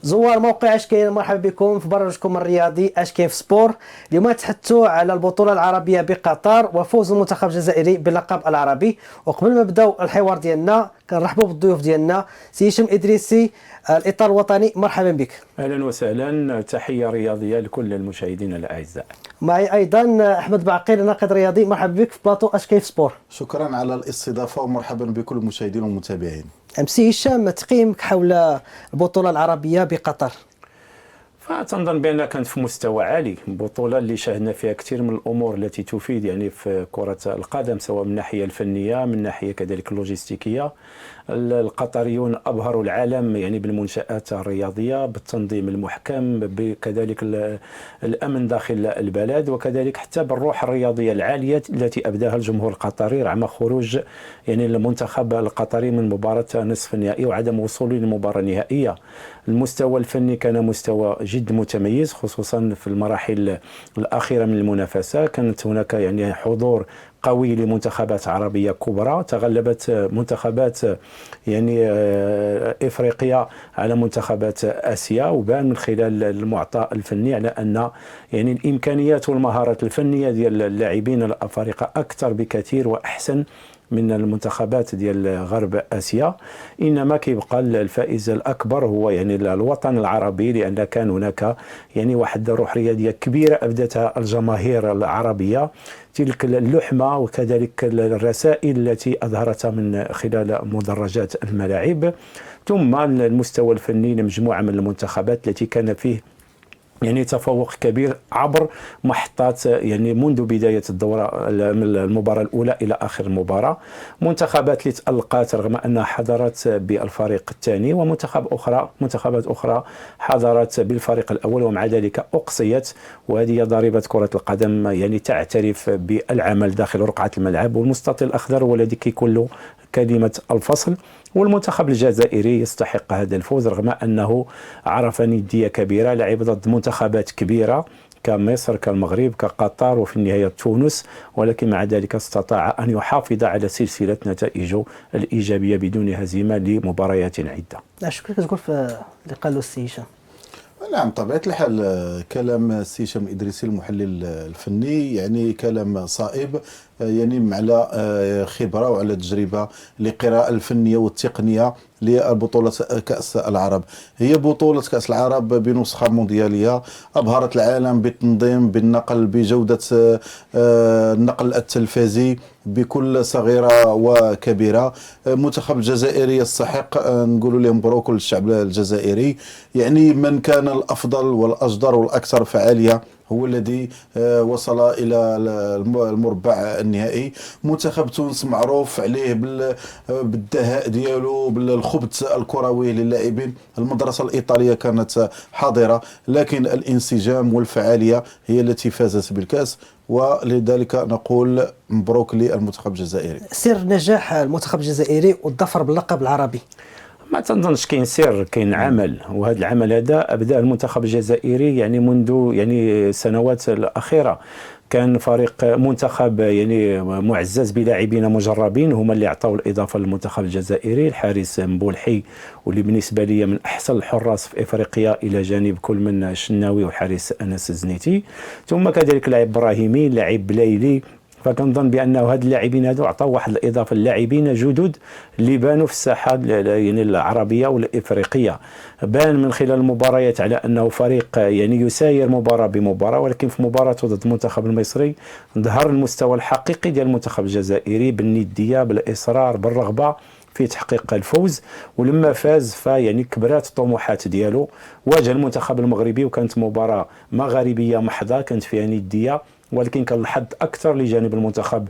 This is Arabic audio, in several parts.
زوار موقع اش كاين، مرحبا بكم في برنامجكم الرياضي اش كاين في سبور. اليوم تحدثوا على البطوله العربيه بقطر وفوز المنتخب الجزائري باللقب العربي. وقبل ما نبداو الحوار ديالنا كنرحبوا بالضيوف ديالنا سي هشام ادريسي الاطار الوطني، مرحبا بك. اهلا وسهلا، تحيه رياضيه لكل المشاهدين الاعزاء. معي ايضا احمد بعقيل ناقد رياضي، مرحبا بك في بلاطو اش كاين في سبور. شكرا على الاستضافه ومرحبا بكل المشاهدين والمتابعين. سي هشام، تقييمك حول البطوله العربيه بقطر؟ فتنظن بأنها كانت في مستوى عالي، بطولة اللي شاهدنا فيها كثير من الأمور التي تفيد يعني في كرة القدم، سواء من الناحية الفنية من الناحية كذلك اللوجستيكية. القطريون أبهروا العالم يعني بالمنشآت الرياضية، بالتنظيم المحكم، بكذلك الأمن داخل البلد، وكذلك حتى بالروح الرياضية العالية التي أبداها الجمهور القطري رغم خروج يعني المنتخب القطري من مباراة نصف النهائي وعدم وصوله للمباراة النهائية. المستوى الفني كان مستوى جد متميز، خصوصا في المراحل الأخيرة من المنافسة. كانت هناك يعني حضور قوي لمنتخبات عربية كبرى، تغلبت منتخبات يعني إفريقيا على منتخبات آسيا، وبان من خلال المعطى الفني على أن يعني الإمكانيات والمهارات الفنية ديال اللاعبين الأفارقة أكثر بكثير وأحسن من المنتخبات ديال غرب آسيا. إنما كيبقى الفائز الأكبر هو يعني الوطن العربي، لأن كان هناك يعني واحد الروح رياضية كبيرة أبدتها الجماهير العربية، تلك اللحمة وكذلك الرسائل التي أظهرتها من خلال مدرجات الملاعب، ثم المستوى الفني لمجموعة من المنتخبات التي كان فيه يعني تفوق كبير عبر محطات يعني منذ بداية الدورة من المباراة الأولى إلى آخر المباراة. منتخبات اللي تألقت رغم أنها حضرت بالفريق الثاني، منتخبات أخرى حضرت بالفريق الأول ومع ذلك أقصيت. وهذه ضريبة كرة القدم يعني تعترف بالعمل داخل رقعة الملعب، والمستطيل الأخضر هو الذي كيكون له كلمة الفصل. والمنتخب الجزائري يستحق هذا الفوز رغم أنه عرف ندية كبيرة، لعب ضد منتخبات كبيرة كمصر كالمغرب كقطر وفي النهاية تونس، ولكن مع ذلك استطاع أن يحافظ على سلسلة نتائجه الإيجابية بدون هزيمة لمباريات عدة. شكرا. كتقول في اللي قالوا السي هشام؟ نعم، طبيعة الحال كلام السي هشام إدريسي المحلل الفني يعني كلام صائب، يعني على خبرة وعلى تجربة لقراءة الفنية والتقنية لبطولة كأس العرب. هي بطولة كأس العرب بنسخة مونديالية أبهرت العالم بالتنظيم، بالنقل، بجودة النقل التلفزي بكل صغيرة وكبيرة. منتخب الجزائري يستحق نقول له مبروك للشعب الجزائري، يعني من كان الأفضل والأجدر والأكثر فعالية هو الذي وصل إلى المربع النهائي. منتخب تونس معروف عليه بالدهاء ديالو، بالخبث الكروي للاعبين. المدرسة الإيطالية كانت حاضرة، لكن الانسجام والفعالية هي التي فازت بالكأس، ولذلك نقول مبروك للمنتخب الجزائري. سر نجاح المنتخب الجزائري والظفر باللقب العربي؟ ما تنظنش كاين سر، كاين عمل، وهذا العمل هذا أبدأ المنتخب الجزائري يعني منذ يعني السنوات الأخيرة. كان فريق منتخب يعني معزز بلاعبين مجربين هما اللي عطاو الإضافة للمنتخب الجزائري. الحارس مبولحي واللي بالنسبة لي من أحسن الحراس في إفريقيا إلى جانب كل من الشناوي والحارس أنس الزنيتي، ثم كذلك لاعب إبراهيمي، لاعب ليلي. فكنظن بانه هاد اللاعبين هادو عطاو واحد الاضافه للاعبين جدد اللي بانوا في الساحه يعني العربيه والافريقيه. بان من خلال المباريات على انه فريق يعني يساير مباراه بمباراه، ولكن في مباراته ضد المنتخب المصري ظهر المستوى الحقيقي ديال المنتخب الجزائري بالنديه، بالاصرار، بالرغبه في تحقيق الفوز. ولما فاز فيعني كبرات الطموحات ديالو. واجه المنتخب المغربي وكانت مباراه مغاربيه محضه، كانت فيها نديه، ولكن كان الحظ اكثر لجانب المنتخب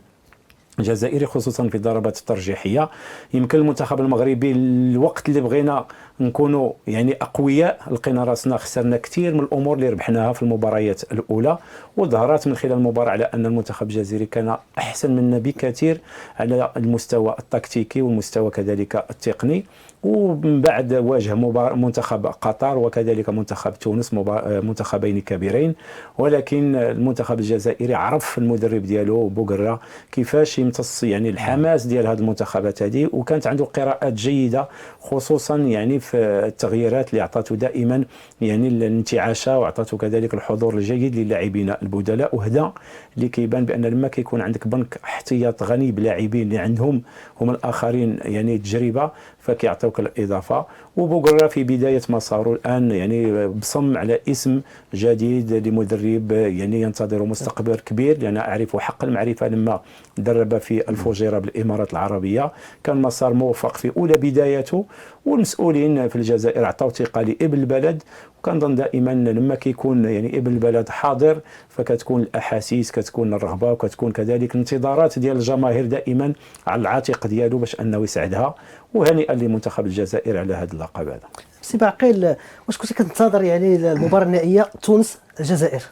الجزائري خصوصا في الضربات الترجيحيه. يمكن المنتخب المغربي الوقت اللي بغينا نكونوا يعني اقوياء لقينا راسنا خسرنا كثير من الامور اللي ربحناها في المباريات الاولى، وظهرت من خلال المباراه على ان المنتخب الجزائري كان احسن منا بكثير على المستوى التكتيكي والمستوى كذلك التقني. ومن بعد واجه منتخب قطر وكذلك منتخب تونس، منتخبين كبيرين، ولكن المنتخب الجزائري عرف المدرب ديالو بوغرا كيفاش يمتص يعني الحماس ديال هذه المنتخبات هذه، وكانت عنده قراءات جيده خصوصا يعني في التغييرات اللي اعطته دائما يعني الانتعاشه، واعطته كذلك الحضور الجيد للاعبين البدلاء، وهذا اللي كيبان بان لما كيكون عندك بنك احتياط غني بلاعبين اللي عندهم هم الاخرين يعني تجربه فكيعطيوك الاضافه. وبوغرا في بدايه مساره الان يعني بصم على اسم جديد لمدرب يعني ينتظر مستقبل كبير، لان اعرف حق المعرفه لما درب في الفجيره بالامارات العربيه، كان مسار موفق في اولى بدايته، والمسؤولين في الجزائر عطاو ثقه لابن البلد. وكنظن دائما لما كيكون يعني ابن البلد حاضر فكتكون الاحاسيس، كتكون الرغبه، وكتكون كذلك الانتظارات ديال الجماهير دائما على العاتق ديالو باش انه يسعدها. وهنيئا لمنتخب الجزائر على هذا اللقب هذا. سي بعقيل، واش كنت كتنتظر يعني المباراه النهائيه تونس الجزائر؟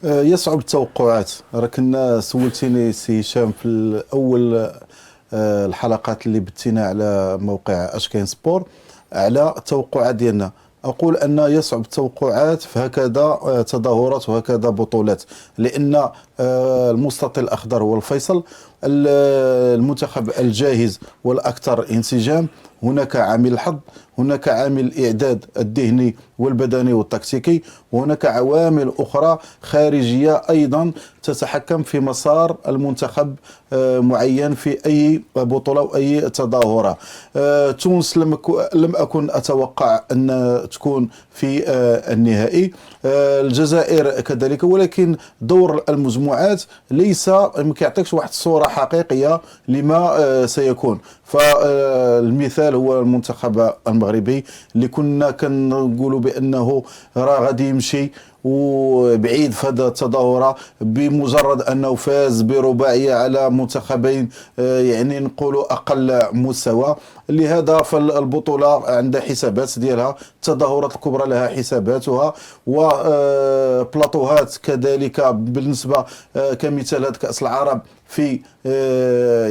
يصعب التوقعات. راه كنا سولتيني سي هشام في الاول الحلقات اللي بثينا على موقع اشكين سبور على التوقعات ديالنا، أقول أن يصعب التوقعات في هكذا تظاهرات وهكذا بطولات، لأن المستطيل الأخضر هو الفيصل. المنتخب الجاهز والأكثر انسجام، هناك عامل الحظ، هناك عامل الإعداد الذهني والبدني والتكتيكي، وهناك عوامل أخرى خارجية أيضا تتحكم في مسار المنتخب معين في أي بطولة أو أي تظاهرة. تونس لم أكن أتوقع أن تكون في النهائي، الجزائر كذلك، ولكن دور المجموعات ليس ما كيعطيكش واحد الصورة حقيقية لما سيكون. فالمثال هو المنتخب المغربي اللي كنا كنقولوا بأنه راه غادي يمشي وبعيد في هذه التظاهرة، بمجرد أنه فاز برباعية على منتخبين يعني نقولوا أقل مستوى. لهذا فالبطولة عندها حسابات ديالها، التظاهرات الكبرى لها حساباتها وبلاطوهات كذلك. بالنسبة كمثال هذا كأس العرب في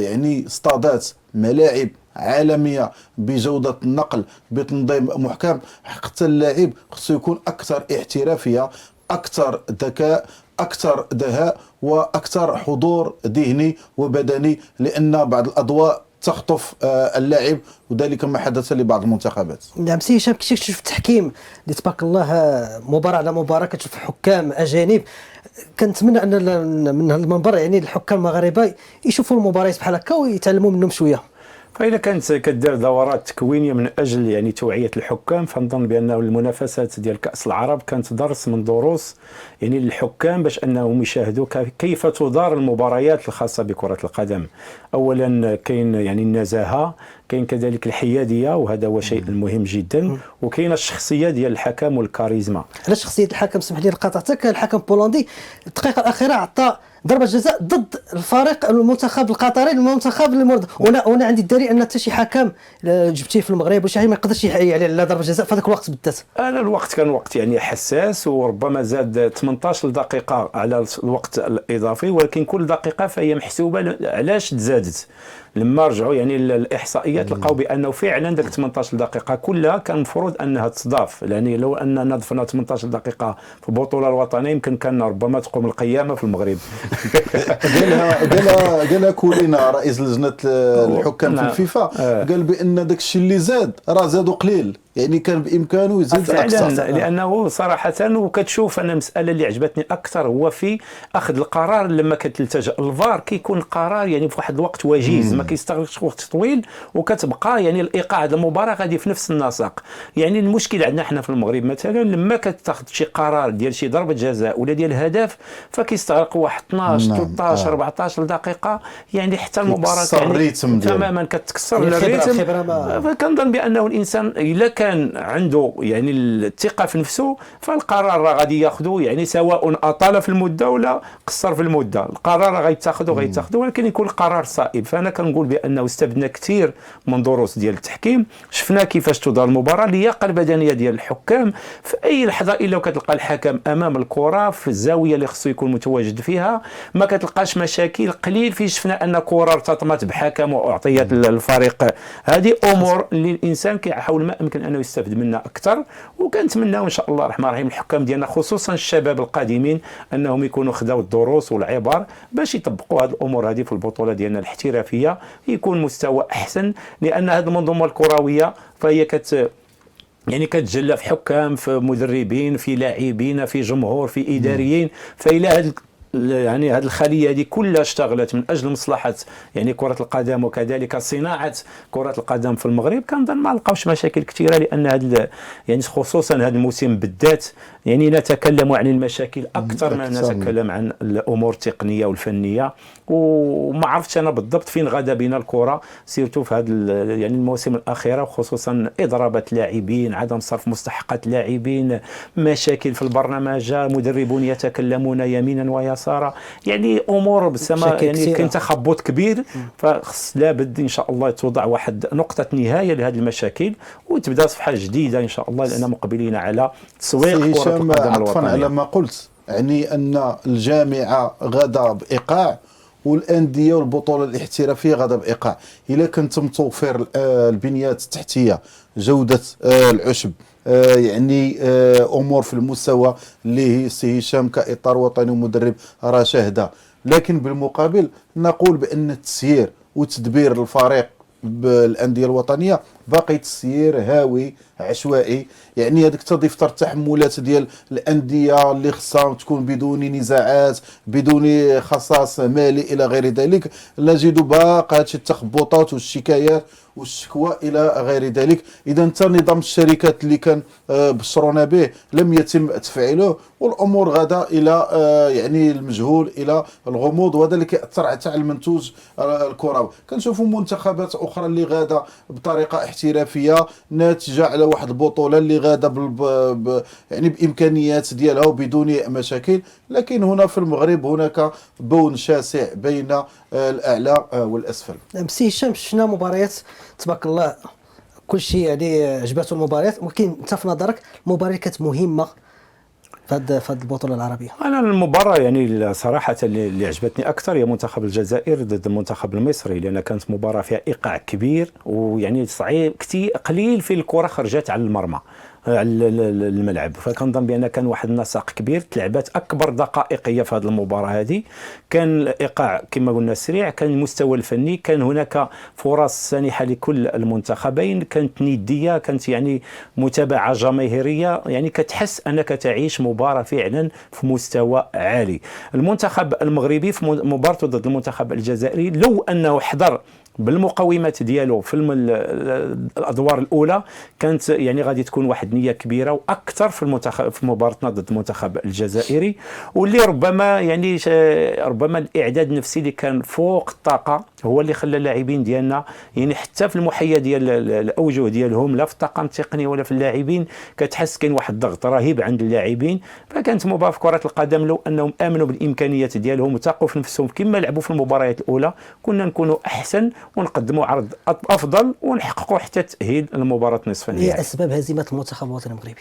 يعني استادات ملاعب عالمية بجودة النقل بتنظيم محكم، حتى اللاعب خصو يكون أكثر احترافية، أكثر ذكاء، أكثر دهاء، وأكثر حضور ذهني وبدني، لأن بعض الأضواء تخطف اللاعب، وذلك ما حدث لبعض المنتخبات. نعم سي هشام، كيفاش تشوف التحكيم اللي تبارك الله مباراة على مباراة كتشوف حكام أجانب؟ كنتمنى أن من هذا المنبر يعني الحكام المغاربه يشوفوا المباريات بحال هكا ويتعلموا منهم شوية. فإذا كانت كدير دورات تكوينيه من اجل يعني توعيه الحكام، فنظن بانه المنافسات ديال كاس العرب كانت درس من دروس يعني للحكام باش انهم يشاهدوا كيف تدار المباريات الخاصه بكره القدم. اولا كاين يعني النزاهه، كاين كذلك الحياديه، وهذا هو شيء مهم جدا، وكاين الشخصيه ديال الحكم والكاريزما. على شخصيه الحكم، سمح لي قاطعتك، الحكم البولندي الدقيقه الاخيره عطى ضربه جزاء ضد الفريق المنتخب القطري، المنتخب المرد. وانا عندي الدليل ان حتى شي حكم جبتيه في المغرب وشي ما يقدرش يحيي على ضربه جزاء في هذاك الوقت بالذات. انا الوقت كان وقت يعني حساس، وربما زاد 18 دقيقه على الوقت الاضافي، ولكن كل دقيقه فهي محسوبه. علاش تزادت؟ لما رجعوا يعني الاحصائيات لقاو بانه فعلا ذاك 18 دقيقه كلها كان المفروض انها تضاف. يعني لو اننا ضفنا 18 دقيقه في البطوله الوطنيه يمكن كان ربما تقوم القيامه في المغرب. قالها كولينا رئيس لجنه الحكام في الفيفا، قال بان داك الشيء اللي زاد راه زادوا قليل، يعني كان بامكانه يزيد اكثر. لانه صراحه وكتشوف ان المساله اللي عجبتني اكثر هو في اخذ القرار. لما كتلتجا الفار كيكون القرار يعني في واحد الوقت وجيز، ما كيستغرقش وقت طويل، وكتبقى يعني الايقاع د المباراه غادي في نفس النسق. يعني المشكل عندنا حنا في المغرب مثلا لما كتاخذ شي قرار ديال شي ضربه جزاء ولا ديال هدف فكيستغرق واحد 12 13 14 دقيقه، يعني حتى المباراه يعني تماما كتكسر الريتم. فكنظن بانه الانسان الا كان عنده يعني الثقه في نفسه فالقرار راه غادي ياخذه، يعني سواء اطال في المده ولا قصر في المده، القرار غيتاخذ ولكن يكون القرار صائب. فانا كنظن كنقول بانه استفدنا كثير من دروس ديال التحكيم. شفنا كيفاش تدار المباراه، اللياقه البدنيه ديال الحكام في اي لحظه الا كتلقى الحكم امام الكره في الزاويه اللي خصو يكون متواجد فيها ما كتلقاش مشاكل. قليل فين شفنا ان كره ارتطمت بحكم واعطيت الفريق. هذه امور اللي الانسان كيحاول ما امكن انه يستفد منها اكثر، وكنتمناو ان شاء الله الرحمن الرحيم الحكام ديالنا خصوصا الشباب القادمين انهم يكونوا خداو الدروس والعبر باش يطبقوا هذه الامور هذه في البطوله ديالنا الاحترافيه، يكون مستوى احسن. لان هذه المنظومه الكرويه فهي يعني كتجلى في حكام، في مدربين، في لاعبين، في جمهور، في اداريين. فإلى هذه يعني هذه الخليه هذه كلها اشتغلت من اجل مصلحه يعني كره القدم وكذلك صناعه كره القدم في المغرب، كنظن ما لقاوش مشاكل كثيره. لان هذا يعني خصوصا هذا الموسم بالذات يعني نتكلم عن المشاكل اكثر ما نتكلم عن الامور التقنيه والفنيه. وما عرفتش انا بالضبط فين غدا بنا الكره سيرتو في هذا يعني الموسم الاخيره، وخصوصا اضرابات لاعبين، عدم صرف مستحقات لاعبين، مشاكل في البرنامج، مدربون يتكلمون يمينا ويسارا، يعني امور بسما يعني كاين تخبط كبير. فخص لابد ان شاء الله توضع واحد نقطه نهايه لهذه المشاكل وتبدا صفحه جديده ان شاء الله، لان مقبلين على تسويق كره القدم الوطنيه. على ما قلت يعني ان الجامعه غدا بايقاع والانديه والبطوله الاحترافيه غدا بايقاع. الا كان تم توفير البنيات التحتيه، جوده العشب، يعني امور في المستوى اللي هي سي هشام كاطار وطني ومدرب راه شاهده. لكن بالمقابل نقول بان التسيير وتدبير الفريق بالانديه الوطنيه باقي تسيير هاوي عشوائي. يعني هذيك تضيف التحملات ديال الانديه اللي خصها تكون بدون نزاعات، بدون خصاص مالي الى غير ذلك. نجد باقي هذه التخبطات والشكايات والشكوى الى غير ذلك. اذا انت نظام الشركات اللي كان بشرونا به لم يتم تفعيله، والامور غدا الى يعني المجهول، الى الغموض، وهذا اللي كيأثر على المنتوج الكروي. كنشوفوا منتخبات اخرى اللي غاده بطريقه احترافيه ناتجه على واحد البطوله اللي غاده يعني بامكانيات ديالها وبدون مشاكل. لكن هنا في المغرب هناك بون شاسع بين الاعلى والاسفل. سي هشام، شفنا مباريات تبارك الله كل شيء يعني عجبته المباريات، ولكن انت في نظرك المباراه كانت مهمه في هذه البطوله العربيه؟ انا المباراه يعني صراحه اللي عجبتني اكثر هي منتخب الجزائر ضد المنتخب المصري، لان كانت مباراه فيها ايقاع كبير، ويعني صعيب كثير قليل في الكره خرجت على المرمى على الملعب. فكنظن بان كان واحد النسق كبير، تلعبات اكبر دقائقيه في هذه المباراه هذه. كان الايقاع كما قلنا سريع، كان المستوى الفني، كان هناك فرص سانحه لكل المنتخبين، كانت نديه، كانت يعني متابعه جماهيريه، يعني كتحس انك تعيش مباراه فعلا في مستوى عالي. المنتخب المغربي في مباراه ضد المنتخب الجزائري لو انه حضر بالمقومات ديالو في الادوار الاولى كانت يعني غادي تكون واحد نيه كبيره واكثر في المنتخب في مباراتنا ضد المنتخب الجزائري، واللي ربما يعني ربما الاعداد النفسي اللي كان فوق الطاقه هو اللي خلى اللاعبين ديالنا يعني حتى في المحيا ديال الاوجه ديالهم لا في الطاقم التقني ولا في اللاعبين كتحس كاين واحد الضغط رهيب عند اللاعبين. فكانت مباراه في كره القدم لو انهم امنوا بالامكانيات ديالهم وثقوا في نفسهم كما لعبوا في المباريات الاولى كنا نكونوا احسن ونقدموا عرض افضل ونحققوا حتى التاهيل لمباراه نصف النهائي. هي اسباب هزيمه المنتخب الوطني المغربي؟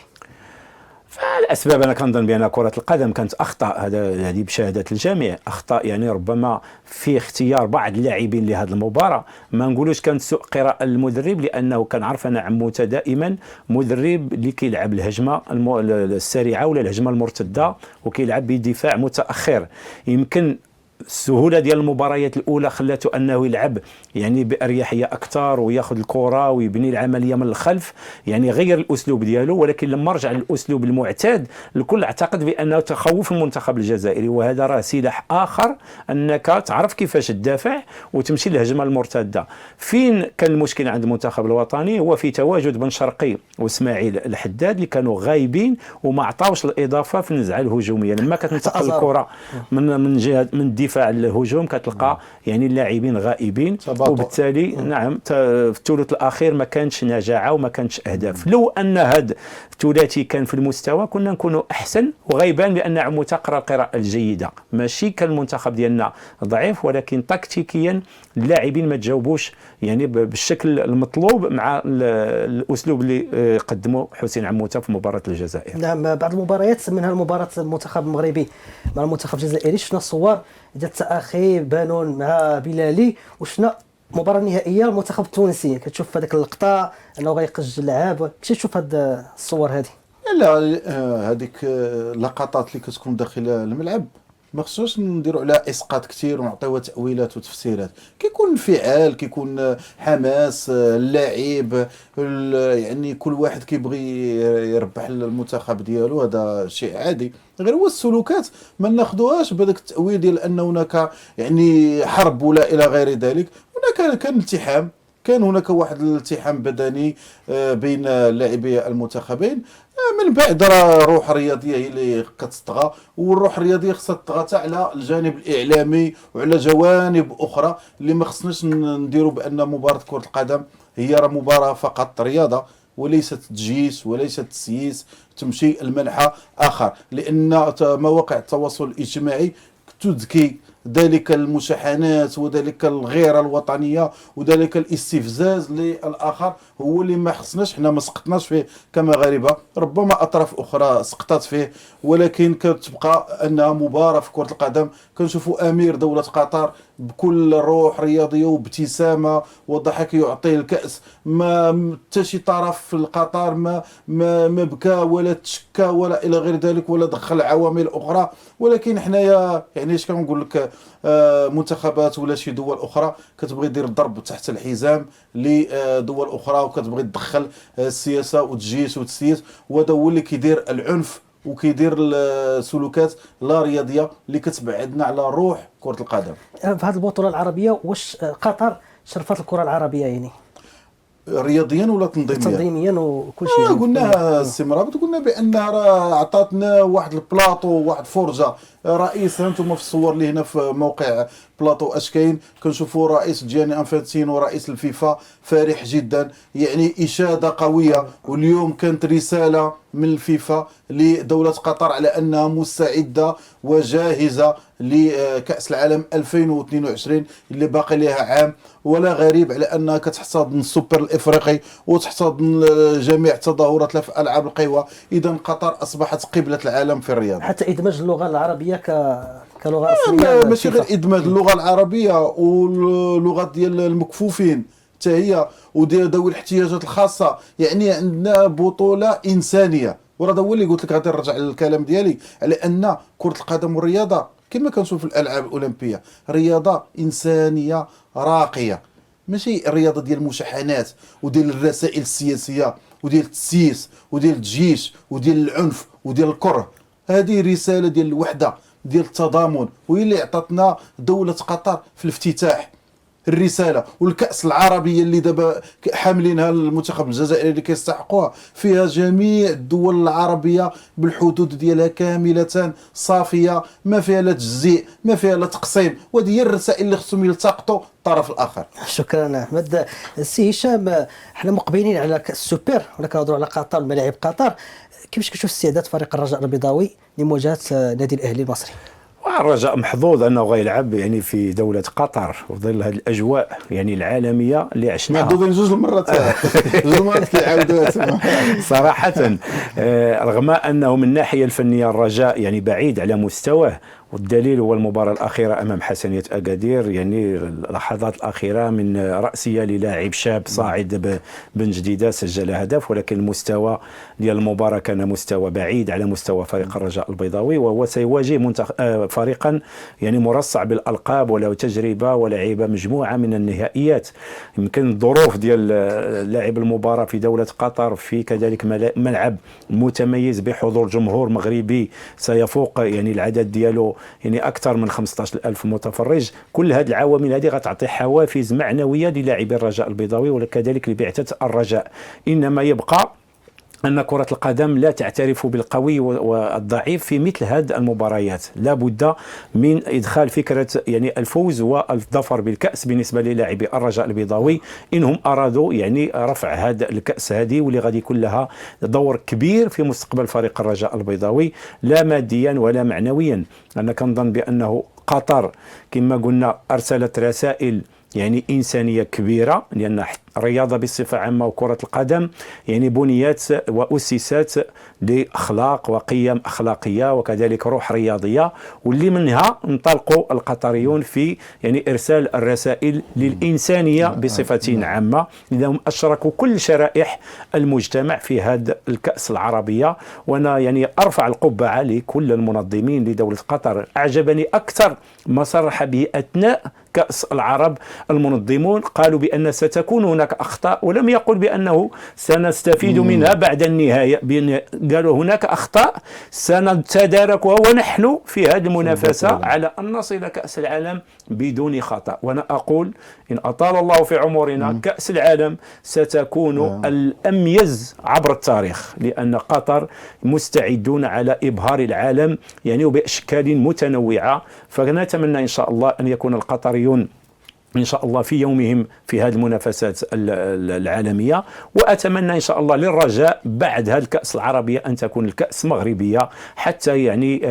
فالاسباب انا كنظن بان كره القدم كانت اخطاء، هذه بشهاده الجميع، اخطاء يعني ربما في اختيار بعض اللاعبين لهذه المباراه. ما نقولوش كانت سوء قراءه المدرب، لانه كنعرف انا عموته دائما مدرب اللي كيلعب الهجمه السريعه ولا الهجمه المرتده وكيلعب بدفاع متاخر. يمكن السهوله ديال المباريات الاولى خلاته انه يلعب يعني باريحيه اكثر وياخذ الكره ويبني العمليه من الخلف، يعني غير الاسلوب ديالو. ولكن لما رجع للاسلوب المعتاد الكل اعتقد بانه تخوف المنتخب الجزائري، وهذا راه سلاح اخر انك تعرف كيفاش تدافع وتمشي للهجمه المرتده. فين كان المشكل عند المنتخب الوطني؟ هو في تواجد بن شرقي واسماعيل الحداد اللي كانوا غايبين وما عطاوش الاضافه في النزعه الهجوميه. لما كتنتقل الكره من جهه من الدفاع الدفاع الهجوم كتلقى يعني اللاعبين غائبين، وبالتالي نعم في الثلث الاخير ما كانتش نجاعه وما كانتش اهداف. لو ان هذا الثلاثي كان في المستوى كنا نكونوا احسن، وغيبان بان عموته قرا القراءه الجيده، ماشي كان المنتخب ديالنا ضعيف، ولكن تكتيكيا اللاعبين ما تجاوبوش يعني بالشكل المطلوب مع الاسلوب اللي قدمه حسين عموته في مباراه الجزائر. نعم، بعض المباريات منها المباراه المنتخب المغربي مع المنتخب الجزائري شفنا صور ديال التاخي بانون مع بلالي، وشفنا مباراه نهائيه المنتخب التونسي كتشوف هذيك اللقطه انه غيقج اللعاب. كيفاش تشوف هاد الصور هذه؟ لا هذيك اللقطات اللي كتكون داخل الملعب ما خصوش نديروا عليها اسقاط كثير ونعطيوها تاويلات وتفسيرات. كيكون انفعال، كيكون حماس اللاعب، يعني كل واحد كيبغي يربح المنتخب ديالو، هذا شيء عادي. غير هو السلوكات ما ناخذوهاش بهذاك التاويل ديال ان هناك يعني حرب ولا الى غير ذلك. هناك كان التحام، كان هناك واحد الالتحام بدني بين لاعبي المنتخبين. من بعد راه الروح الرياضيه هي اللي كتطغى، والروح الرياضيه خصها تطغى حتى على الجانب الاعلامي وعلى جوانب اخرى اللي ما خصناش نديروا بان مباراه كره القدم هي راه مباراه فقط رياضه وليست تجيس وليست تسييس تمشي المنحى اخر. لان مواقع التواصل الاجتماعي تذكي ذلك المشاحنات وذلك الغيرة الوطنية وذلك الاستفزاز للآخر، هو اللي ما خصناش، حنا ما سقطناش فيه كمغاربة، ربما أطراف أخرى سقطت فيه، ولكن كتبقى أنها مباراة في كرة القدم. كنشوفوا أمير دولة قطر بكل روح رياضية وابتسامة وضحك يعطيه الكأس، ما حتى شي طرف في قطر ما بكى ولا تشكى ولا إلى غير ذلك ولا دخل عوامل أخرى. ولكن حنايا يعني اش كنقول لك، منتخبات ولا شي دول اخرى كتبغي دير الضرب تحت الحزام لدول اخرى وكتبغي تدخل السياسه وتجيس وتسيس، وهذا هو اللي كيدير العنف وكيدير السلوكات لا رياضيه اللي كتبعدنا على روح كره القدم. في هذه البطوله العربيه واش قطر شرفت الكره العربيه يعني رياضيا ولا تنظيميا وكل شيء؟ قلنا السي مرابط، قلنا بانها راه عطاتنا واحد البلاطو، واحد فرجه. رئيس انتم في الصور اللي هنا في موقع بلاطو اشكاين كنشوفوا رئيس جياني انفانتينو ورئيس الفيفا فرح جدا، يعني اشاده قويه. واليوم كانت رساله من الفيفا لدوله قطر على انها مستعده وجاهزه لكاس العالم 2022 اللي باقي لها عام، ولا غريب على انها كتحتضن السوبر الافريقي وتحتضن جميع التظاهرات في العاب القوى. اذا قطر اصبحت قبله العالم في الرياضه. حتى ادماج اللغه العربيه كلغه رسميه ماشي غير ادماج اللغه العربيه واللغات ديال المكفوفين حتى هي وديال ذوي الاحتياجات الخاصه. يعني عندنا بطوله انسانيه، وراه هو اللي قلت لك غادي نرجع للكلام ديالي على ان كره القدم والرياضه كما كنشوف في الالعاب الاولمبيه رياضه انسانيه راقيه، ماشي الرياضه ديال المشاحنات وديال الرسائل السياسيه وديال التسييس وديال التجيش وديال العنف وديال الكره. هذه رساله ديال الوحده ديال التضامن، وهي اللي عطاتنا دوله قطر في الافتتاح الرساله. والكاس العربيه اللي دابا حاملينها المنتخب الجزائري اللي كيستحقوها فيها جميع الدول العربيه بالحدود ديالها كامله صافيه، ما فيها لا تجزيء ما فيها لا تقسيم، وهذه هي الرسائل اللي خصهم يلتقطوا الطرف الاخر. شكرا احمد. السي هشام، حنا مقبلين على كاس السوبر ولا كنهضروا على قطر ملاعب قطر، كيفاش كتشوف استعداد فريق الرجاء البيضاوي لمواجهه نادي الاهلي المصري؟ الرجاء محظوظ انه غيلعب يعني في دوله قطر وظل هذه الاجواء يعني العالميه اللي عشناها. محظوظين جوج المرات جوج المرات كيعاودوها صراحه. رغم انه من الناحيه الفنيه الرجاء يعني بعيد على مستواه، والدليل هو المباراة الأخيرة أمام حسنية أكادير، يعني اللحظات الأخيرة من رأسية للاعب شاب صاعد بن جديدة سجل هدف، ولكن المستوى ديال المباراة كان مستوى بعيد على مستوى فريق الرجاء البيضاوي، وهو سيواجه فريقا يعني مرصع بالألقاب وله تجربة ولعب مجموعة من النهائيات. يمكن الظروف ديال لاعب المباراة في دولة قطر في كذلك ملعب متميز بحضور جمهور مغربي سيفوق يعني العدد ديالو يعني أكثر من 15,000 متفرج. كل هذه العوامل هذه غتعطي حوافز معنوية للاعبي الرجاء البيضاوي وكذلك لبعثة الرجاء. إنما يبقى أن كرة القدم لا تعترف بالقوي والضعيف في مثل هذه المباريات. لا بد من إدخال فكرة يعني الفوز والظفر بالكأس بالنسبة للاعبي الرجاء البيضاوي إنهم أرادوا يعني رفع هذا الكأس هذه، واللي غادي يكون لها دور كبير في مستقبل فريق الرجاء البيضاوي، لا ماديا ولا معنويا. أنا كنظن بأنه قطر كما قلنا أرسلت رسائل يعني إنسانية كبيرة، لأن الرياضة بصفة عامة وكرة القدم يعني بنيات وأسست لأخلاق وقيم أخلاقية وكذلك روح رياضية، واللي منها انطلقوا القطريون في يعني إرسال الرسائل للإنسانية بصفة عامة، لأنهم أشركوا كل شرائح المجتمع في هذا الكأس العربية. وأنا يعني أرفع القبعة لكل المنظمين لدولة قطر. أعجبني أكثر ما صرح به أثناء كأس العرب المنظمون، قالوا بأن ستكون هناك أخطاء، ولم يقل بأنه سنستفيد منها بعد النهاية، قالوا هناك أخطاء سنتداركها ونحن في هذه المنافسة على أن نصل كأس العالم بدون خطأ. وأنا أقول إن أطال الله في عمرنا كأس العالم ستكون الأميز عبر التاريخ، لأن قطر مستعدون على إبهار العالم يعني وبأشكال متنوعة. فنتمنى إن شاء الله أن يكون القطريون إن شاء الله في يومهم في هذه المنافسات العالمية. وأتمنى إن شاء الله للرجاء بعد هذه الكأس العربية أن تكون الكأس مغربية، حتى يعني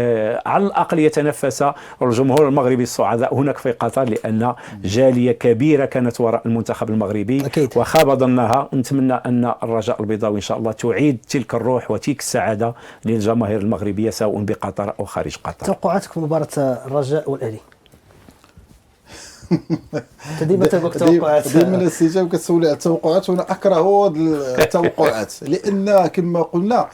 على الأقل يتنفس الجمهور المغربي السعداء هناك في قطر، لأن جالية كبيرة كانت وراء المنتخب المغربي أكيد. وخاب ظنها. نتمنى أن الرجاء البيضاوي إن شاء الله تعيد تلك الروح وتلك السعادة للجماهير المغربية سواء بقطر أو خارج قطر. توقعاتك في مباراة الرجاء والأهلي؟ ديما تقول توقعات. ديما الاستجابه كتسولي على التوقعات، وانا اكره التوقعات لان كما قلنا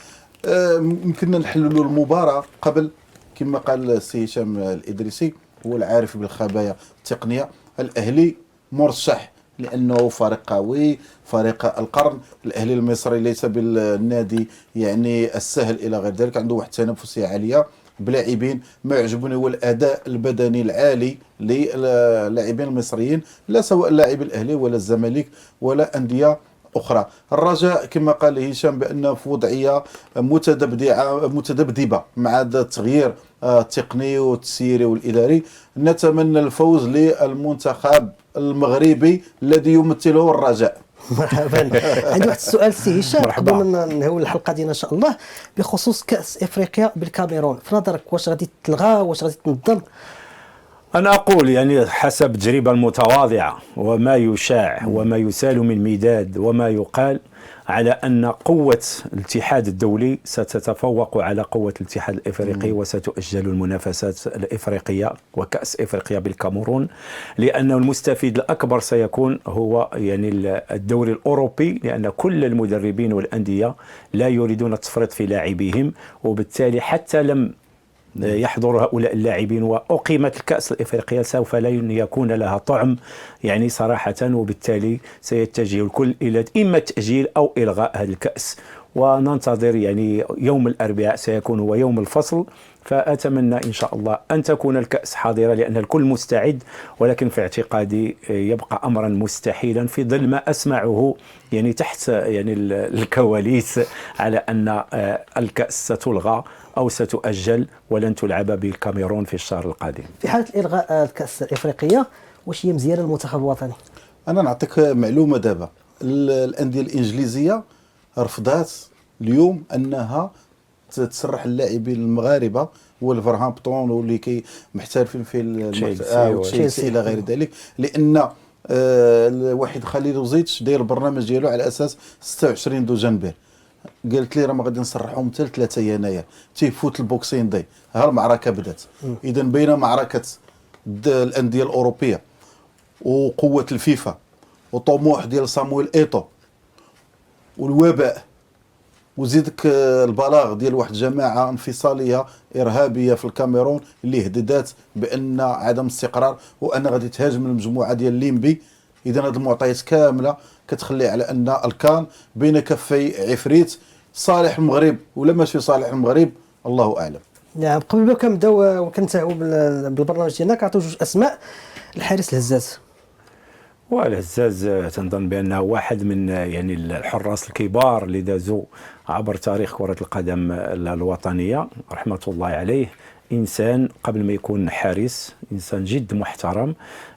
يمكننا نحللوا المباراه قبل. كما قال السي هشام الإدريسي هو العارف بالخبايا التقنيه. الاهلي مرشح لانه فريق قوي، فريق القرن. الاهلي المصري ليس بالنادي يعني السهل الى غير ذلك، عنده واحد التنافسيه عاليه بلاعبين. ما يعجبني هو الاداء البدني العالي للاعبين المصريين، لا سواء لاعب الاهلي ولا الزمالك ولا انديه اخرى. الرجاء كما قال هشام بان في وضعيه متذبذبه مع التغيير التقني والتسييري والاداري. نتمنى الفوز للمنتخب المغربي الذي يمثله الرجاء. مرحبا. عندي واحد السؤال سي هشام قبل ما نهول الحلقه ديالنا ان شاء الله، بخصوص كاس افريقيا بالكاميرون. في نظرك واش غادي تلغى، واش غادي تنظم؟ أنا أقول يعني حسب التجربة المتواضعة وما يشاع وما يسال من مداد وما يقال على أن قوة الاتحاد الدولي ستتفوق على قوة الاتحاد الإفريقي، وستؤجل المنافسات الإفريقية وكأس إفريقيا بالكاميرون، لأن المستفيد الأكبر سيكون هو يعني الدوري الأوروبي، لأن كل المدربين والأندية لا يريدون التفريط في لاعبيهم، وبالتالي حتى لم يحضر هؤلاء اللاعبين وأقيمت الكأس الإفريقية سوف لن يكون لها طعم يعني صراحة، وبالتالي سيتجه الكل إلى إما تأجيل أو إلغاء هذا الكأس. وننتظر يعني يوم الأربعاء سيكون هو يوم الفصل، فأتمنى إن شاء الله أن تكون الكأس حاضرة لأن الكل مستعد، ولكن في اعتقادي يبقى أمرا مستحيلا في ظل ما أسمعه يعني تحت يعني الكواليس على أن الكأس ستلغى أو ستؤجل ولن تلعب بالكاميرون في الشهر القادم. في حالة إلغاء الكأس الإفريقية واش هي مزيانة للمنتخب الوطني؟ أنا نعطيك معلومة دابا. الأندية الإنجليزية رفضات اليوم أنها تسرح اللاعبين المغاربة والفرهامبتون واللي كي محترفين في تشيلسي إلى غير ذلك، لأن الواحد خليل وزيتش داير البرنامج ديالو على أساس 26 دجنبر. قالت لي راه ما غادي نصرحهم حتى 3 يناير تيفوت البوكسين داي. ها المعركه بدات. اذا بين معركه الانديه الاوروبيه وقوه الفيفا وطموح ديال صامويل ايتو والوباء، وزيدك البلاغ ديال واحد الجماعه انفصاليه ارهابيه في الكاميرون اللي هددات بان عدم استقرار وان غادي تهاجم المجموعه ديال ليمبي. اذا هذه المعطيات كامله كتخلي على ان الكان بين كفي عفريت، صالح المغرب ولا ماشي صالح المغرب الله اعلم. نعم. قبل ما كنبداو وكنتهاو بالبرنامج ديالنا كنعطيو جوج اسماء. الحارس الهزاز. والهزاز تنظن بانه واحد من يعني الحراس الكبار اللي دازوا عبر تاريخ كرة القدم الوطنية رحمة الله عليه. إنسان قبل ما يكون حارس، إنسان جد محترم.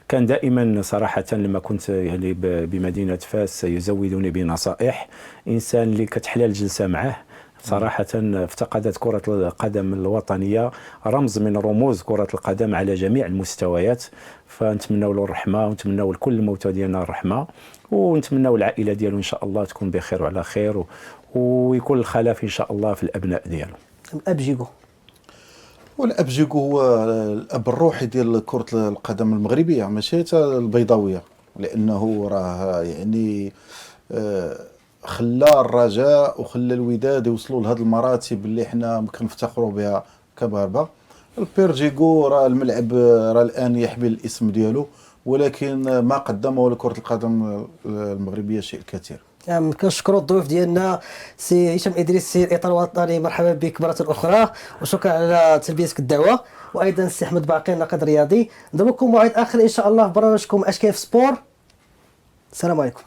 كان دائما صراحة لما كنت يعني بمدينة فاس يزودني بنصائح. إنسان اللي كتحلى الجلسة معه صراحة. افتقدت كرة القدم الوطنية رمز من رموز كرة القدم على جميع المستويات. فنتمنوا له الرحمة، ونتمنوا لكل الموتى ديالنا الرحمة، ونتمنوا العائلة ديالو إن شاء الله تكون بخير وعلى خير، ويكون الخلاف إن شاء الله في الأبناء ديالو. الاب جيكو والاب جيكو هو الاب الروحي ديال كرة القدم المغربية، ماشي حتى البيضاوية، لأنه راه يعني خلى الرجاء وخلى الوداد يوصلوا لهذه المراتب اللي حنا كنفتخروا بها كمغاربه. البير جيكو راه الملعب راه الان يحمل الاسم ديالو، ولكن ما قدمه لكرة القدم المغربية شيء كثير. كنشكروا الضيوف ديالنا سي هشام ادريسي الاطار الوطني، مرحبا بك مرة اخرى، وشكرا على تلبيتك الدعوة. وايضا السي احمد باقي الناقد الرياضي. ندعوكم موعد اخر ان شاء الله في برنامجكم اش كاين في سبور. السلام عليكم.